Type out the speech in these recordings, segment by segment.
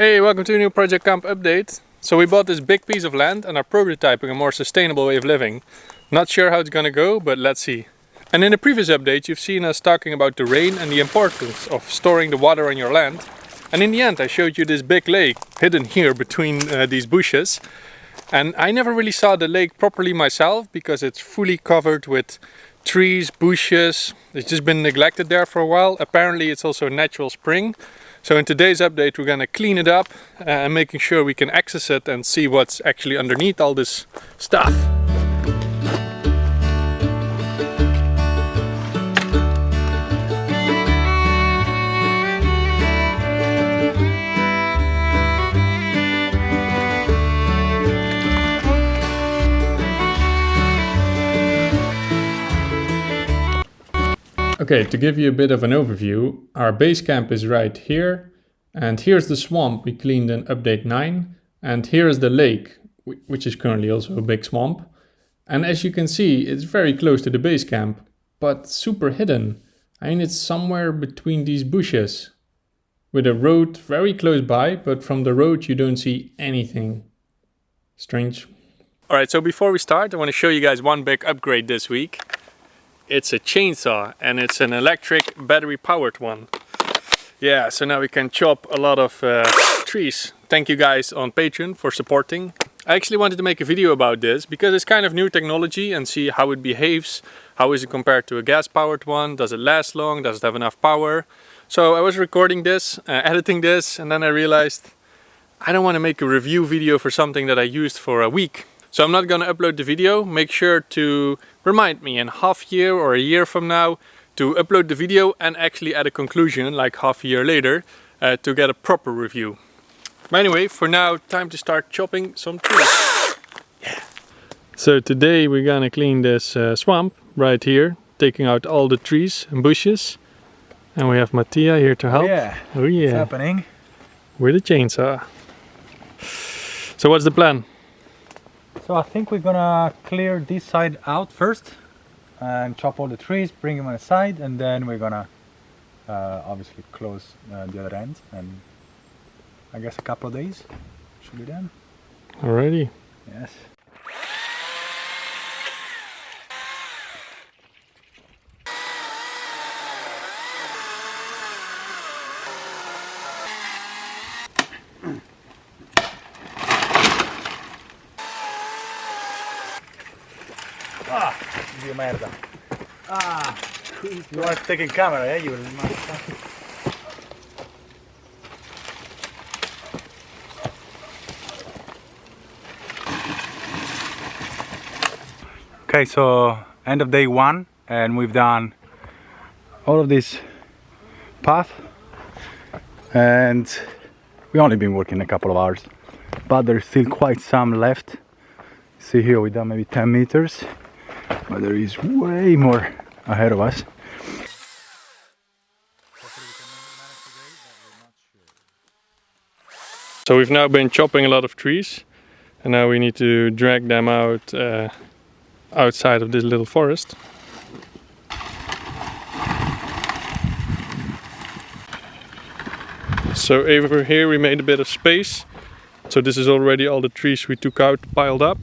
Hey, welcome to a new Project Kamp update. So we bought this big piece of land and are prototyping a more sustainable way of living. Not sure how it's gonna go, but let's see. And in the previous update you've seen us talking about the rain and the importance of storing the water on your land. And in the end I showed you this big lake hidden here between these bushes. And I never really saw the lake properly myself because it's fully covered with trees, bushes. It's just been neglected there for a while. Apparently it's also a natural spring. So in today's update we're gonna clean it up and making sure we can access it and see what's actually underneath all this stuff. Okay, to give you a bit of an overview, our base camp is right here, and here's the swamp we cleaned in update 9, and here is the lake, which is currently also a big swamp. And as you can see, it's very close to the base camp, but super hidden. I mean, it's somewhere between these bushes, with a road very close by, but from the road you don't see anything. Strange. Alright, so before we start, I want to show you guys one big upgrade this week. It's a chainsaw and it's an electric battery powered one. Yeah, so now we can chop a lot of trees. Thank you guys on Patreon for supporting. I actually wanted to make a video about this because it's kind of new technology and see how it behaves. How is it compared to a gas powered one? Does it last long? Does it have enough power? So I was recording this, editing this, and then I realized I don't want to make a review video for something that I used for a week. So I'm not going to upload the video. Make sure to remind me in half year or a year from now to upload the video and actually add a conclusion like half a year later to get a proper review. But anyway, for now, time to start chopping some trees. Yeah. So today we're gonna clean this swamp right here, taking out all the trees and bushes. And we have Mattia here to help. Oh yeah. It's happening. With a chainsaw. So what's the plan? So I think we're gonna clear this side out first and chop all the trees, bring them on the side, and then we're gonna obviously close the other end, and I guess a couple of days should be done. Alrighty. Yes. Ah, Dio merda. Ah, you are taking camera, eh? You Okay, so end of day 1, and we've done all of this path, and we've only been working a couple of hours, but there's still quite some left. See here, we've done maybe 10 meters. But there is way more ahead of us. So we've now been chopping a lot of trees and now we need to drag them out outside of this little forest. So over here we made a bit of space. So this is already all the trees we took out piled up.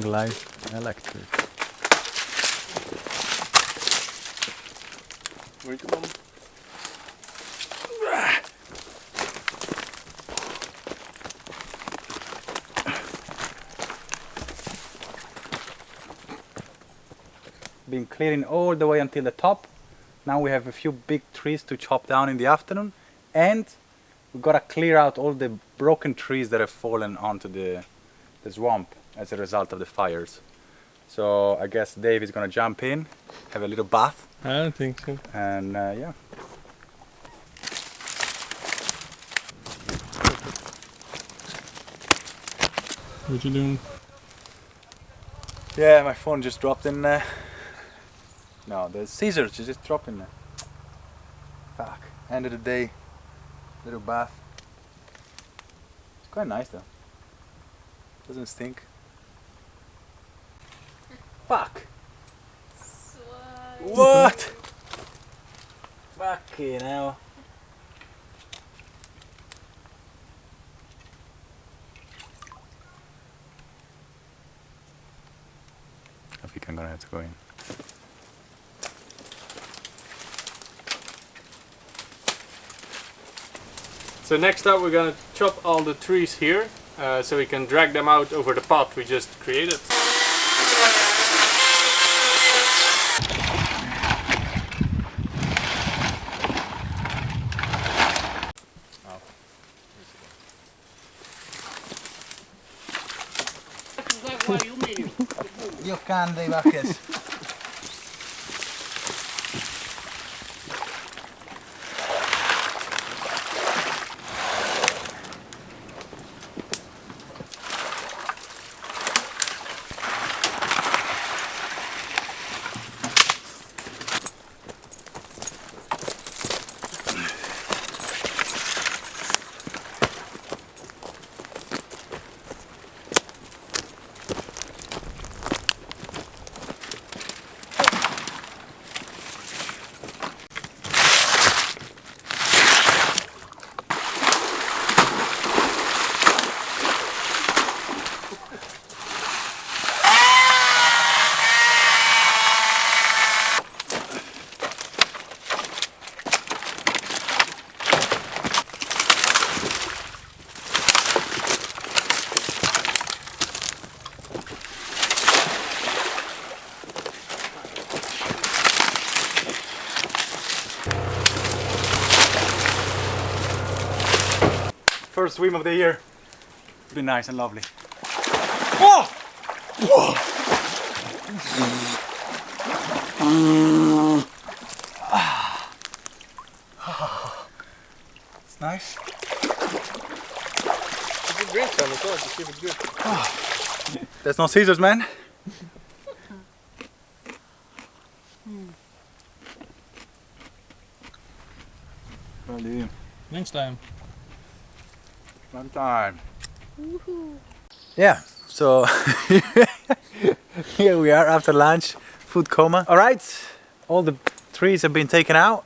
Live electric. Been clearing all the way until the top. Now we have a few big trees to chop down in the afternoon, and we've got to clear out all the broken trees that have fallen onto the swamp as a result of the fires. So I guess Dave is gonna jump in, have a little bath. I don't think so. And yeah. What you doing? Yeah, my phone just dropped in there. No, the scissors just dropped in there. Fuck. End of the day. Little bath. It's quite nice though. Doesn't stink. Fuck! What? Fucking hell. I think I'm gonna have to go in. So next up we're gonna chop all the trees here, so we can drag them out over the path we just created. Io cande i vacches. First swim of the year. Be nice and lovely. Whoa! Whoa! It's nice. You can drink some as well to keep it good. There's no scissors, man. Well, Next time. one time. Yeah, so here we are after lunch, food coma. All right, all the trees have been taken out.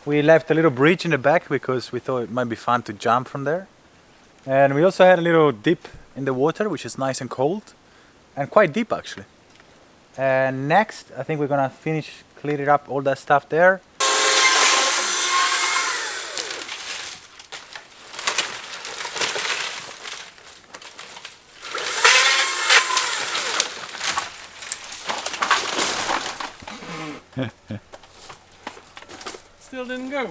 We left a little bridge in the back because we thought it might be fun to jump from there. And we also had a little dip in the water, which is nice and cold and quite deep actually. And next, I think we're gonna finish clearing up all that stuff there. Still didn't go.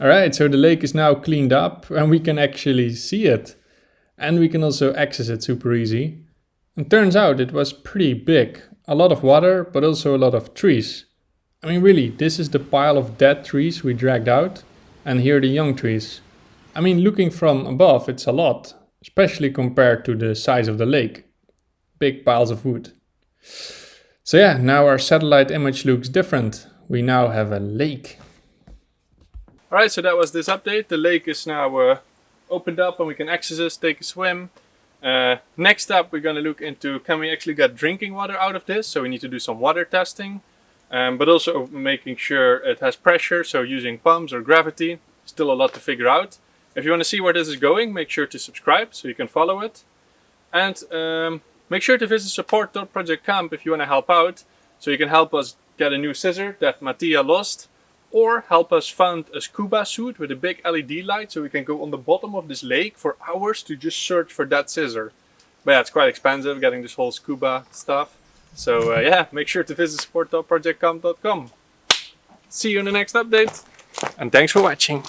Alright, so the lake is now cleaned up and we can actually see it. And we can also access it super easy. And turns out it was pretty big. A lot of water, but also a lot of trees. I mean really, this is the pile of dead trees we dragged out. And here are the young trees. I mean, looking from above, it's a lot. Especially compared to the size of the lake. Big piles of wood. So yeah, now our satellite image looks different. We now have a lake. Alright, so that was this update. The lake is now opened up and we can access it, take a swim. Next up we're going to look into can we actually get drinking water out of this. So we need to do some water testing. But also making sure it has pressure, so using pumps or gravity. Still a lot to figure out. If you want to see where this is going, make sure to subscribe so you can follow it. And Make sure to visit support.projectkamp if you want to help out, so you can help us get a new scissor that Mattia lost, or help us find a scuba suit with a big LED light so we can go on the bottom of this lake for hours to just search for that scissor. But yeah, it's quite expensive getting this whole scuba stuff. So yeah, make sure to visit support.projectkamp.com. See you in the next update, and thanks for watching.